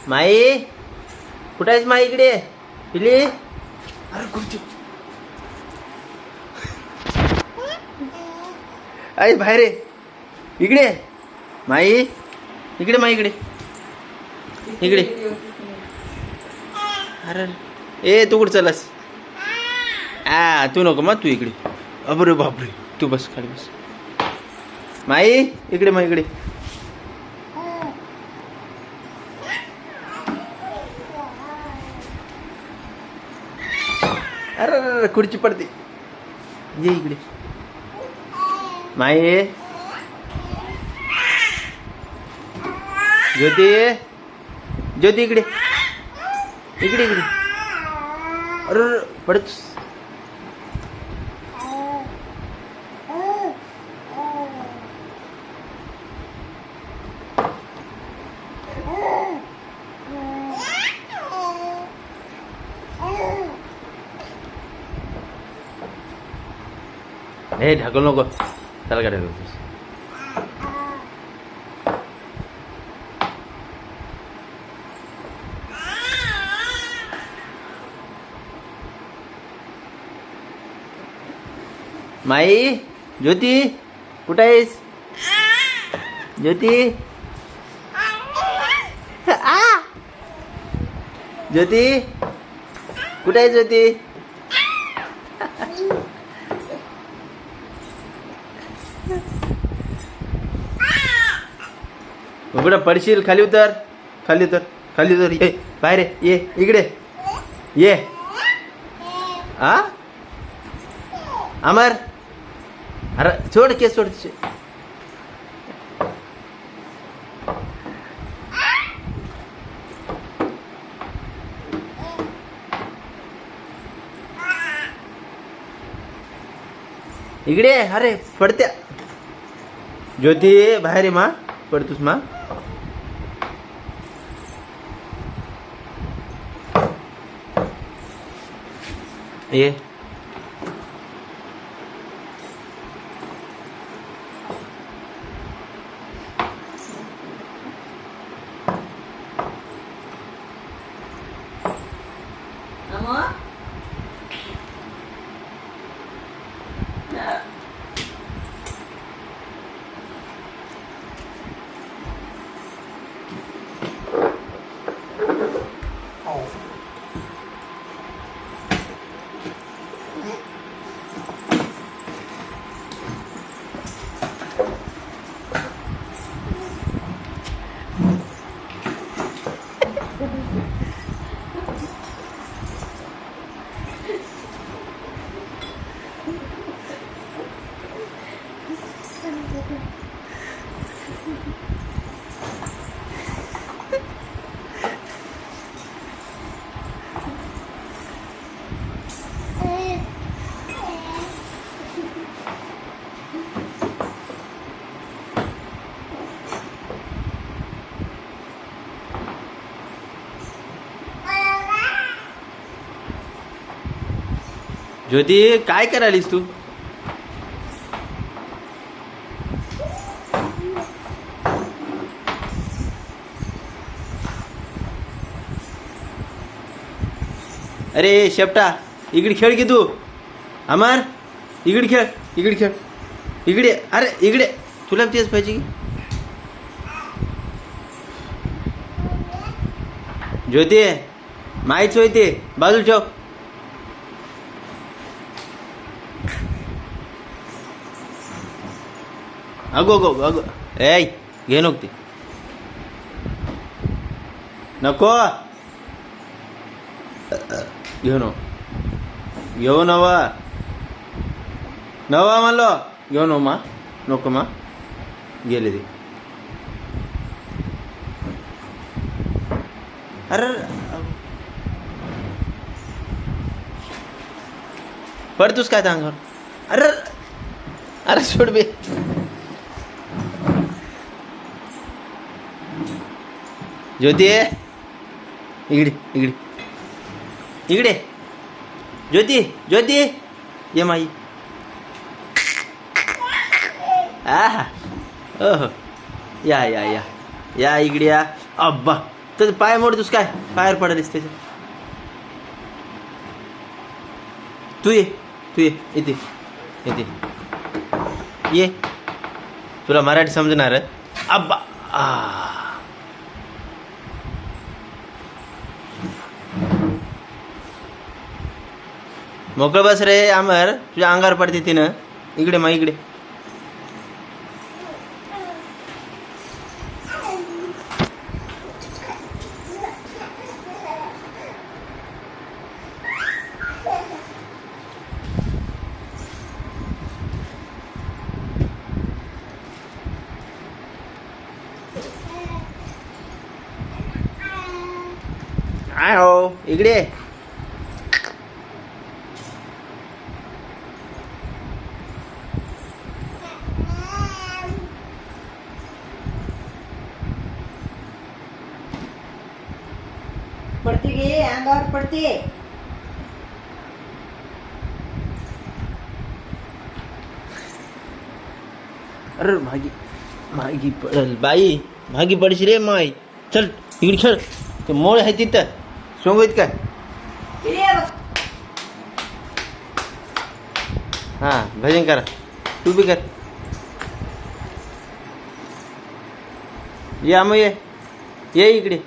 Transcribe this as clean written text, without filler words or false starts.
माई कुठं आहेस माई? इकडे पिली. अरे खुर्ची आई बाहेर आहे. इकडे माई. इकडे माई. इकडे इकडे. अरे ए तू कुठं चाललास? तू नको मग तू इकडे. अबरे बापरे तू बस खाली बस. माई इकडे माई. इकडे अरे खुर्ची पडते. ये इकडे माई. ज्योती. ज्योती इकडे इकडे इकडे. अरे पडत. हे ढकल नको. चला का ढकलतोस? माई. ज्योती कुठं आहेस? ज्योती. ज्योती कुठं आहे? ज्योती कुठं पडशील? खाली उतर. खाली उतर. खाली उतर. ये बाहेर ये. इकडे ये. अमर. अरे सोड केस सोड. इकडे. अरे पडत्या. ज्योती बाहेर आहे मा. पडतोस मा. ये ज्योती काय करालीस तू? अरे शेपटा इकडे खेळ की तू. अमर इकडे खेळ. इकडे खेळ. इकडे. अरे इकडे. तुला तेच पाहिजे की? ज्योती माहीच होते. बाजूला ठेव. अगो गो अगो. ए घे नको ते. नको घेऊ नको. घेऊ नवा. नवा म्हणलो. घेऊ नको मा. नको मा. गेले ते. अरे पडतोस काय अंगावर? अरे अरे सोड बे. ज्योती इकडे इकडे इकडे. ज्योती ज्योती ये माई. ओहो या या या या इकडे या. अब्बा त्याचं पाय मोडतोस काय? पायावर पडालीस त्याच्या. तू ये इथे ये. तुला मराठी समजणार अब्बा. मोकळ बस रे अमर, तुझ्या अंगावर पडते तिनं. इकडे मग इकडे. आय हो इकडे. पडते गे अंगावर पडते. अरे मागी पडल बाई. मागी पडशी रे माई. चल इकडे खेळ. ते मोळ आहे तिथं सोंगीत काय. हां भजन करा. तू बी कर. या मग ये इकडे.